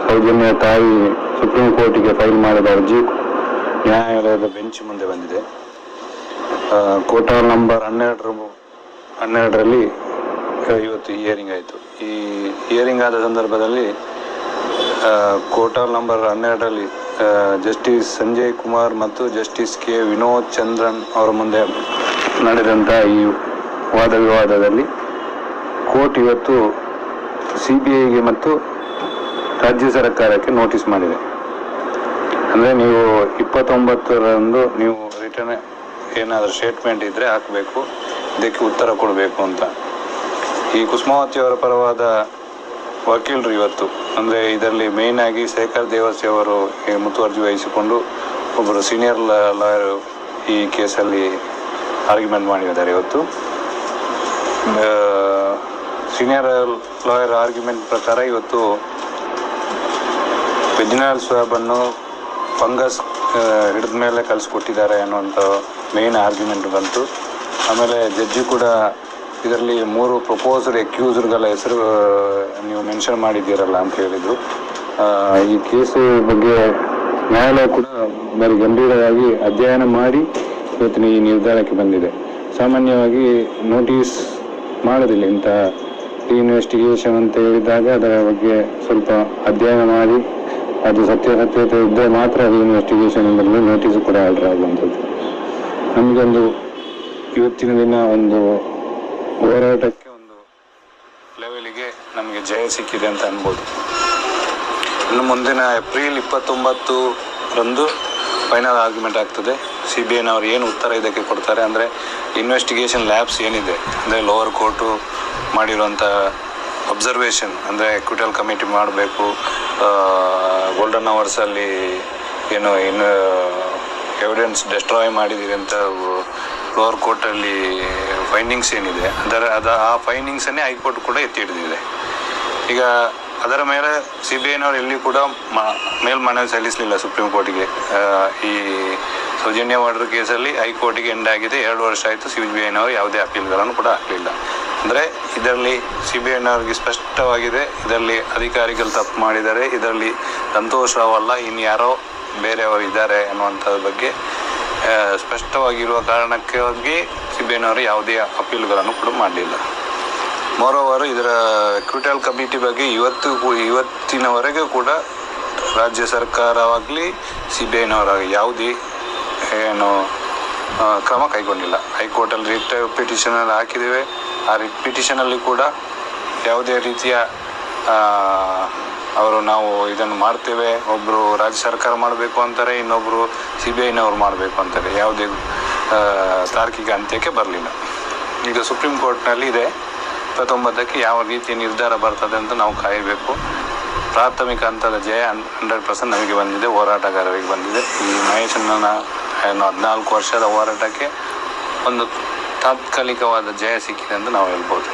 ಸೌಜನ್ಯ ತಾಯಿ ಸುಪ್ರೀಂ ಕೋರ್ಟಿಗೆ ಫೈಲ್ ಮಾಡಿದ ಅರ್ಜಿ ನ್ಯಾಯಾಲಯದ ಬೆಂಚ್ ಮುಂದೆ ಬಂದಿದೆ. ಕೋರ್ಟ್ ನಂಬರ್ 12ರಲ್ಲಿ ಇವತ್ತು ಹಿಯರಿಂಗ್ ಆಯಿತು. ಈ ಹಿಯರಿಂಗ್ ಆದ ಸಂದರ್ಭದಲ್ಲಿ ಕೋರ್ಟ್ ನಂಬರ್ 12ರಲ್ಲಿ ಜಸ್ಟಿಸ್ ಸಂಜಯ್ ಕುಮಾರ್ ಮತ್ತು ಜಸ್ಟಿಸ್ ಕೆ ವಿನೋದ್ ಚಂದ್ರನ್ ಅವರ ಮುಂದೆ ನಡೆದಂಥ ಈ ವಾದ ವಿವಾದದಲ್ಲಿ ಕೋರ್ಟ್ ಇವತ್ತು CBIಗೆ ಮತ್ತು ರಾಜ್ಯ ಸರ್ಕಾರಕ್ಕೆ ನೋಟಿಸ್ ಮಾಡಿದೆ. ಅಂದರೆ ನೀವು 29ರಂದು ನೀವು ರಿಟರ್ನ್ ಏನಾದರೂ ಸ್ಟೇಟ್ಮೆಂಟ್ ಇದ್ದರೆ ಹಾಕಬೇಕು, ಇದಕ್ಕೆ ಉತ್ತರ ಕೊಡಬೇಕು ಅಂತ. ಈ ಕುಸುಮಾವತಿ ಅವರ ಪರವಾದ ವಕೀಲರು ಇವತ್ತು ಅಂದರೆ ಇದರಲ್ಲಿ ಮೇಯ್ನ್ ಆಗಿ ಶೇಖರ್ ದೇವಸಿ ಅವರು ಮುತುವರ್ಜಿ ವಹಿಸಿಕೊಂಡು ಒಬ್ಬರು ಸೀನಿಯರ್ ಲಾಯರ್ ಈ ಕೇಸಲ್ಲಿ ಆರ್ಗ್ಯುಮೆಂಟ್ ಮಾಡಿದ್ದಾರೆ. ಇವತ್ತು ಸೀನಿಯರ್ ಲಾಯರ್ ಆರ್ಗ್ಯುಮೆಂಟ್ ಪ್ರಕಾರ ಇವತ್ತು ವೆಜಿನಲ್ ಸ್ವಾಬನ್ನು ಫಂಗಸ್ ಹಿಡಿದ ಮೇಲೆ ಕಲಿಸ್ಕೊಟ್ಟಿದ್ದಾರೆ ಅನ್ನುವಂಥ ಮೇಯ್ನ್ ಆರ್ಗ್ಯುಮೆಂಟ್ ಬಂತು. ಆಮೇಲೆ ಜಡ್ಜಿ ಕೂಡ ಇದರಲ್ಲಿ 3 ಪ್ರಪೋಸ್ಡ್ ಅಕ್ಯೂಸ್ಡ್ಗಳ ಹೆಸರು ನೀವು ಮೆನ್ಷನ್ ಮಾಡಿದ್ದೀರಲ್ಲ ಅಂತ ಹೇಳಿದರು. ಈ ಕೇಸು ಬಗ್ಗೆ ನ್ಯಾಯಾಲಯ ಕೂಡ ಬರೀ ಗಂಭೀರವಾಗಿ ಅಧ್ಯಯನ ಮಾಡಿ ಇವತ್ತಿನ ಈ ನಿರ್ಧಾರಕ್ಕೆ ಬಂದಿದೆ. ಸಾಮಾನ್ಯವಾಗಿ ನೋಟಿಸ್ ಮಾಡೋದಿಲ್ಲ ಇಂಥ ಇನ್ವೆಸ್ಟಿಗೇಷನ್ ಅಂತ ಹೇಳಿದಾಗ ಅದರ ಬಗ್ಗೆ ಸ್ವಲ್ಪ ಅಧ್ಯಯನ ಮಾಡಿ ಅದು ಸತ್ಯಾಸತ್ಯತೆ ಇದ್ದರೆ ಮಾತ್ರ ಅದು ಇನ್ವೆಸ್ಟಿಗೇಷನ್ ಬರಲು ನೋಟಿಸ್ ಕೂಡ ಆರ್ಡರ್ ಆಗುವಂಥದ್ದು. ನಮಗೊಂದು ಇವತ್ತಿನ ದಿನ ಒಂದು ಹೋರಾಟಕ್ಕೆ ಒಂದು ಲೆವೆಲಿಗೆ ನಮಗೆ ಜಯ ಸಿಕ್ಕಿದೆ ಅಂತ ಅನ್ಬೋದು. ಇನ್ನು ಮುಂದಿನ ಏಪ್ರಿಲ್ 29ರಂದು ಫೈನಲ್ ಆರ್ಗ್ಯುಮೆಂಟ್ ಆಗ್ತದೆ. CBIನವರು ಏನು ಉತ್ತರ ಇದಕ್ಕೆ ಕೊಡ್ತಾರೆ ಅಂದರೆ ಇನ್ವೆಸ್ಟಿಗೇಷನ್ ಲ್ಯಾಬ್ಸ್ ಏನಿದೆ ಅಂದರೆ ಲೋವರ್ ಕೋರ್ಟು ಮಾಡಿರುವಂಥ ಅಬ್ಸರ್ವೇಷನ್ ಅಂದರೆ ಎಕ್ವಿಟಲ್ ಕಮಿಟಿ ಮಾಡಬೇಕು, ಗೋಲ್ಡನ್ ಅವರ್ಸಲ್ಲಿ ಏನು ಎವಿಡೆನ್ಸ್ ಡೆಸ್ಟ್ರಾಯ್ ಮಾಡಿದ್ದೀರಿ ಅಂತ ಲೋವರ್ ಕೋರ್ಟಲ್ಲಿ ಫೈಂಡಿಂಗ್ಸ್ ಏನಿದೆ ಆ ಫೈಂಡಿಂಗ್ಸನ್ನೇ ಹೈಕೋರ್ಟ್ ಕೂಡ ಎತ್ತಿ ಹಿಡಿದಿದೆ. ಈಗ ಅದರ ಮೇಲೆ CBIನವರು ಎಲ್ಲಿ ಕೂಡ ಮೇಲ್ಮನವಿ ಸಲ್ಲಿಸಲಿಲ್ಲ ಸುಪ್ರೀಂ ಕೋರ್ಟಿಗೆ. ಈ ಸೌಜನ್ಯ ಮರ್ಡರ್ ಕೇಸಲ್ಲಿ ಹೈಕೋರ್ಟಿಗೆ ಎಂಡ್ ಆಗಿದೆ, 2 ವರ್ಷ ಆಯಿತು. CBIನವರು ಯಾವುದೇ ಅಪೀಲ್ಗಳನ್ನು ಕೂಡ ಹಾಕಲಿಲ್ಲ. ಅಂದರೆ ಇದರಲ್ಲಿ CBIನವ್ರಿಗೆ ಸ್ಪಷ್ಟವಾಗಿದೆ, ಇದರಲ್ಲಿ ಅಧಿಕಾರಿಗಳು ತಪ್ಪು ಮಾಡಿದ್ದಾರೆ, ಇದರಲ್ಲಿ ಸಂತೋಷವಲ್ಲ ಇನ್ಯಾರೋ ಬೇರೆಯವರು ಇದ್ದಾರೆ ಅನ್ನುವಂಥದ್ರ ಬಗ್ಗೆ ಸ್ಪಷ್ಟವಾಗಿರುವ ಕಾರಣಕ್ಕಾಗಿ CBIನವರು ಯಾವುದೇ ಅಪೀಲ್ಗಳನ್ನು ಕೂಡ ಮಾಡಲಿಲ್ಲ. ಮೋರೋವರು ಇದರ ಎಕ್ವಿಟಲ್ ಕಮಿಟಿ ಬಗ್ಗೆ ಇವತ್ತಿನವರೆಗೂ ಕೂಡ ರಾಜ್ಯ ಸರ್ಕಾರವಾಗಲಿ CBIನವರಾಗಲಿ ಯಾವುದೇ ಏನು ಕ್ರಮ ಕೈಗೊಂಡಿಲ್ಲ. ಹೈಕೋರ್ಟಲ್ಲಿ ರಿಟ್ ಪಿಟಿಷನಲ್ಲಿ ಹಾಕಿದ್ದೇವೆ. ಆ ರಿಟ್ ಪಿಟಿಷನಲ್ಲಿ ಕೂಡ ಯಾವುದೇ ರೀತಿಯ ಅವರು ನಾವು ಇದನ್ನು ಮಾಡ್ತೇವೆ, ಒಬ್ಬರು ರಾಜ್ಯ ಸರ್ಕಾರ ಮಾಡಬೇಕು ಅಂತಾರೆ, ಇನ್ನೊಬ್ಬರು CBIನವರು ಮಾಡಬೇಕು ಅಂತಾರೆ. ಯಾವುದೇ ತಾರ್ಕಿಕ ಅಂತ್ಯಕ್ಕೆ ಬರಲಿಲ್ಲ. ಈಗ ಸುಪ್ರೀಂ ಕೋರ್ಟ್ನಲ್ಲಿ ಇದೆ 29ಕ್ಕೆ ಯಾವ ರೀತಿಯ ನಿರ್ಧಾರ ಬರ್ತದೆ ಅಂತ ನಾವು ಕಾಯಬೇಕು. ಪ್ರಾಥಮಿಕ ಹಂತದ ಜಯ 100% ನಮಗೆ ಬಂದಿದೆ, ಹೋರಾಟಗಾರರಿಗೆ ಬಂದಿದೆ. ಈ ಮಹೇಶಣ್ಣನ 14 ವರ್ಷದ ಹೋರಾಟಕ್ಕೆ ಒಂದು ತಾತ್ಕಾಲಿಕವಾದ ಜಯ ಸಿಕ್ಕಿದೆ ಅಂತ ನಾವು ಹೇಳ್ಬೋದು.